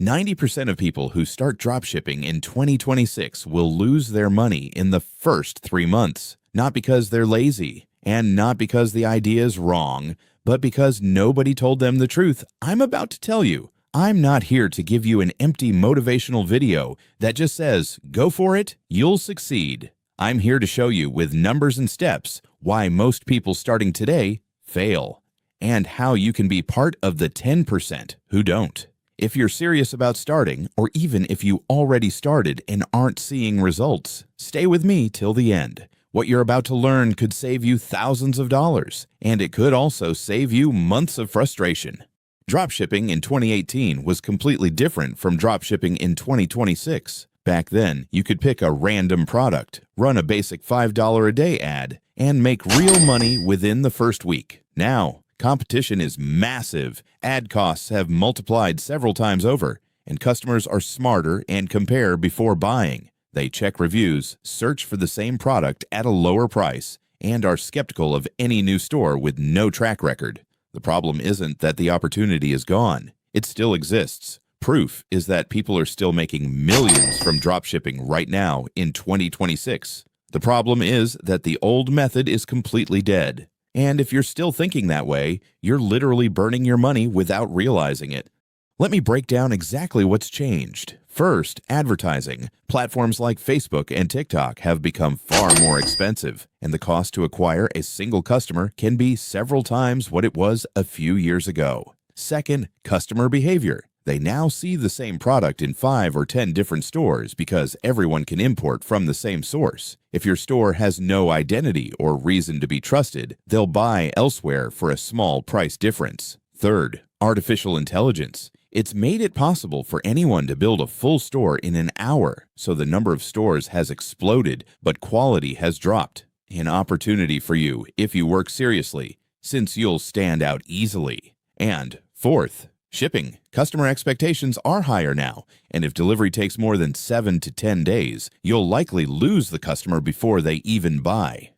90% of people who start dropshipping in 2026 will lose their money in the first 3 months, not because they're lazy and not because the idea is wrong, but because nobody told them the truth I'm about to tell you. I'm not here to give you an empty motivational video that just says, go for it, you'll succeed. I'm here to show you with numbers and steps why most people starting today fail, and how you can be part of the 10% who don't. If you're serious about starting, or even if you already started and aren't seeing results, stay with me till the end. What you're about to learn could save you thousands of dollars, and it could also save you months of frustration. Dropshipping in 2018 was completely different from dropshipping in 2026. Back then, you could pick a random product, run a basic $5 a day ad, and make real money within the first week. Now, competition is massive, ad costs have multiplied several times over, and customers are smarter and compare before buying. They check reviews, search for the same product at a lower price, and are skeptical of any new store with no track record. The problem isn't that the opportunity is gone. It still exists. Proof is that people are still making millions from dropshipping right now in 2026. The problem is that the old method is completely dead. And if you're still thinking that way, you're literally burning your money without realizing it. Let me break down exactly what's changed. First, advertising. Platforms like Facebook and TikTok have become far more expensive, and the cost to acquire a single customer can be several times what it was a few years ago. Second, customer behavior. They now see the same product in 5 or 10 different stores because everyone can import from the same source. If your store has no identity or reason to be trusted, they'll buy elsewhere for a small price difference. Third, artificial intelligence. It's made it possible for anyone to build a full store in an hour, so the number of stores has exploded, but quality has dropped. An opportunity for you if you work seriously, since you'll stand out easily. And fourth, shipping. Customer expectations are higher now, and if delivery takes more than 7 to 10 days, you'll likely lose the customer before they even buy.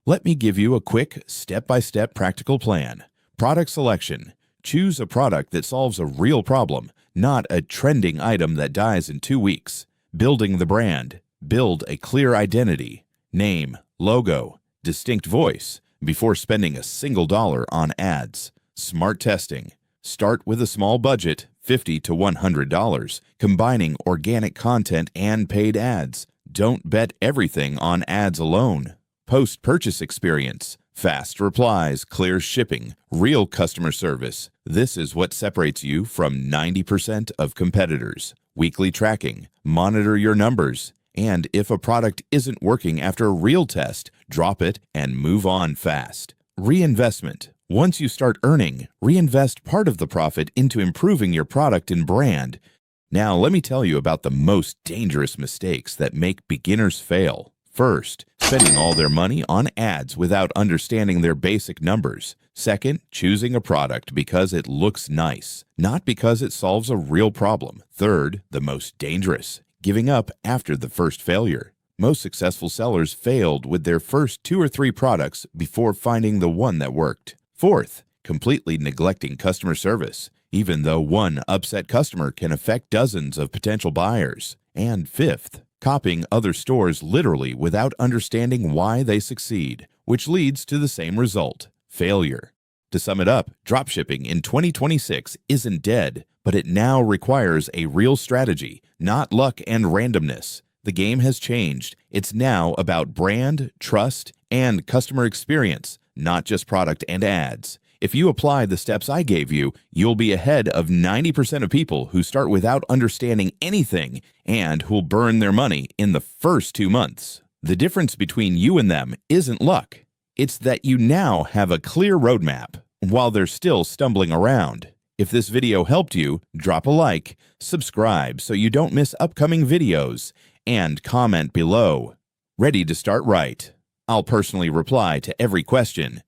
Let me give you a quick, step-by-step practical plan. Product selection. Choose a product that solves a real problem, not a trending item that dies in 2 weeks. Building the brand. Build a clear identity, name, logo, distinct voice, before spending a single dollar on ads. Smart testing. Start with a small budget, $50 to $100, combining organic content and paid ads. Don't bet everything on ads alone. Post-purchase experience. Fast replies, clear shipping, real customer service. This is what separates you from 90% of competitors. Weekly tracking. Monitor your numbers. And if a product isn't working after a real test, drop it and move on fast. Reinvestment. Once you start earning, reinvest part of the profit into improving your product and brand. Now, let me tell you about the most dangerous mistakes that make beginners fail. First, spending all their money on ads without understanding their basic numbers. Second, choosing a product because it looks nice, not because it solves a real problem. Third, the most dangerous, giving up after the first failure. Most successful sellers failed with their first 2 or 3 products before finding the one that worked. Fourth, completely neglecting customer service, even though one upset customer can affect dozens of potential buyers. And fifth, copying other stores literally without understanding why they succeed, which leads to the same result, failure. To sum it up, dropshipping in 2026 isn't dead, but it now requires a real strategy, not luck and randomness. The game has changed. It's now about brand, trust, and customer experience, not just product and ads. If you apply the steps I gave you, you'll be ahead of 90% of people who start without understanding anything and who'll burn their money in the first 2 months. The difference between you and them isn't luck. It's that you now have a clear roadmap while they're still stumbling around. If this video helped you, drop a like, subscribe so you don't miss upcoming videos, and comment below. Ready to start right? I'll personally reply to every question.